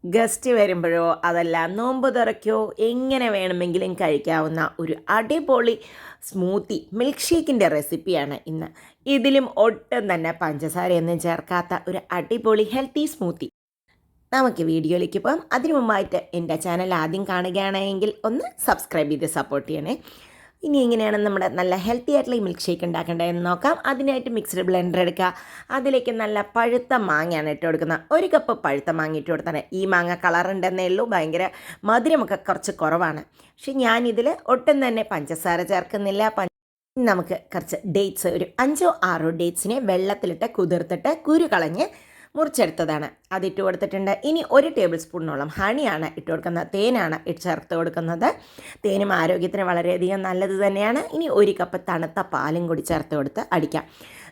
Guest വരുമ്പോഴോ അതല്ല നോമ്പ് തുറയ്ക്കോ എങ്ങനെ വേണമെങ്കിലും കഴിക്കാവുന്ന ഒരു അടിപൊളി സ്മൂത്തി മിൽക്ക് ഷേക്കിൻ്റെ റെസിപ്പിയാണ് ഇന്ന്. ഇതിലും ഒട്ടും തന്നെ പഞ്ചസാരയൊന്നും ചേർക്കാത്ത ഒരു അടിപൊളി ഹെൽത്തി സ്മൂത്തി. നമുക്ക് വീഡിയോയിലേക്ക് പോകാം. അതിനു മുമ്പായിട്ട് എൻ്റെ ചാനൽ ആദ്യം കാണുകയാണെങ്കിൽ ഒന്ന് സബ്സ്ക്രൈബ് ചെയ്ത് സപ്പോർട്ട് ചെയ്യണേ. ഇനി എങ്ങനെയാണ് നമ്മുടെ നല്ല ഹെൽത്തി ആയിട്ടുള്ള ഈ മിൽക്ക് ഷേക്ക് ഉണ്ടാക്കേണ്ടതെന്ന് നോക്കാം. അതിനായിട്ട് മിക്സഡ് ബ്ലെൻഡർ എടുക്കുക. അതിലേക്ക് നല്ല പഴുത്ത മാങ്ങയാണ് ഇട്ട് കൊടുക്കുന്നത്. 1 കപ്പ് പഴുത്ത മാങ്ങ ഇട്ട് കൊടുത്താണ്. ഈ മാങ്ങ കളറുണ്ടെന്നേ ഉള്ളൂ, ഭയങ്കര മധുരമൊക്കെ കുറച്ച് കുറവാണ്. പക്ഷെ ഞാനിതിൽ ഒട്ടും തന്നെ പഞ്ചസാര ചേർക്കുന്നില്ല. നമുക്ക് കുറച്ച് ഡേറ്റ്സ്, ഒരു 5-6 ഡേറ്റ്സിനെ വെള്ളത്തിലിട്ട് കുതിർത്തിട്ട് കുരു കളഞ്ഞ് മുറിച്ചെടുത്തതാണ്, അതിട്ട് കൊടുത്തിട്ടുണ്ട്. ഇനി 1 ടേബിൾ സ്പൂണോളം ഹണിയാണ് ഇട്ട് കൊടുക്കുന്നത്, തേനാണ് ചേർത്ത് കൊടുക്കുന്നത്. തേനും ആരോഗ്യത്തിന് വളരെയധികം നല്ലത് തന്നെയാണ്. ഇനി 1 കപ്പ് തണുത്ത പാലും കൂടി ചേർത്ത് കൊടുത്ത് അടിക്കാം.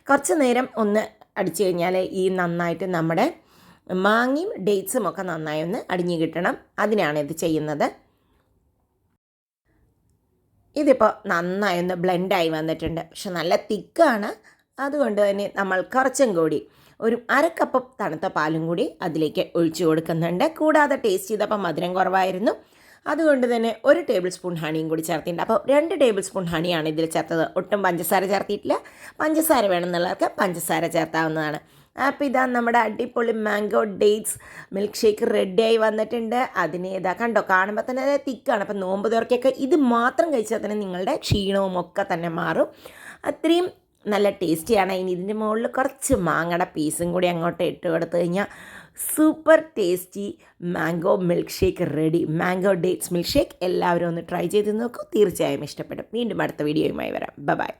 കുറച്ച് നേരം ഒന്ന് അടിച്ചു കഴിഞ്ഞാൽ ഈ നന്നായിട്ട് നമ്മുടെ മാങ്ങയും ഡേറ്റ്സും ഒക്കെ നന്നായി ഒന്ന് അടിഞ്ഞു കിട്ടണം. അതിനാണ് ഇത് ചെയ്യുന്നത്. ഇതിപ്പോൾ നന്നായി ഒന്ന് ബ്ലെൻഡായി വന്നിട്ടുണ്ട്. പക്ഷെ നല്ല തിക്കാണ്. അതുകൊണ്ട് തന്നെ നമ്മൾ കുറച്ചും കൂടി ഒരു 1/2 കപ്പ് തണുത്ത പാലും കൂടി അതിലേക്ക് ഒഴിച്ചു കൊടുക്കുന്നുണ്ട്. കൂടാതെ ടേസ്റ്റ് ചെയ്തപ്പോൾ മധുരം കുറവായിരുന്നു, അതുകൊണ്ട് തന്നെ 1 ടേബിൾ സ്പൂൺ ഹണിയും കൂടി ചേർത്തിട്ടുണ്ട്. അപ്പോൾ 2 ടേബിൾ സ്പൂൺ ഹണിയാണ് ഇതിൽ ചേർത്തത്. ഒട്ടും പഞ്ചസാര ചേർത്തിയിട്ടില്ല. പഞ്ചസാര വേണമെന്നുള്ളവർക്ക് പഞ്ചസാര ചേർത്താവുന്നതാണ്. അപ്പോൾ ഇതാ നമ്മുടെ അടിപൊളി മാംഗോ ഡേറ്റ്സ് മിൽക്ക് ഷേക്ക് റെഡിയായി വന്നിട്ടുണ്ട്. അതിന് ഇതാ കണ്ടോ, കാണുമ്പോൾ തന്നെ തിക്കാണ്. അപ്പോൾ നോമ്പ് തുറക്കൊക്കെ ഇത് മാത്രം കഴിച്ചാൽ തന്നെ നിങ്ങളുടെ ക്ഷീണവും ഒക്കെ തന്നെ മാറും. അത്രയും നല്ല ടേസ്റ്റിയാണ്. ഇനി ഇതിൻ്റെ മുകളിൽ കുറച്ച് മാങ്ങയുടെ പീസും കൂടി അങ്ങോട്ട് ഇട്ട് കൊടുത്തു കഴിഞ്ഞാൽ super tasty mango milk shake ready. Mango dates milk shake എല്ലാവരും ഒന്ന് ട്രൈ ചെയ്ത് നോക്കൂ, തീർച്ചയായും ഇഷ്ടപ്പെടും. വീണ്ടും അടുത്ത വീഡിയോയുമായി വരാം. ബൈ.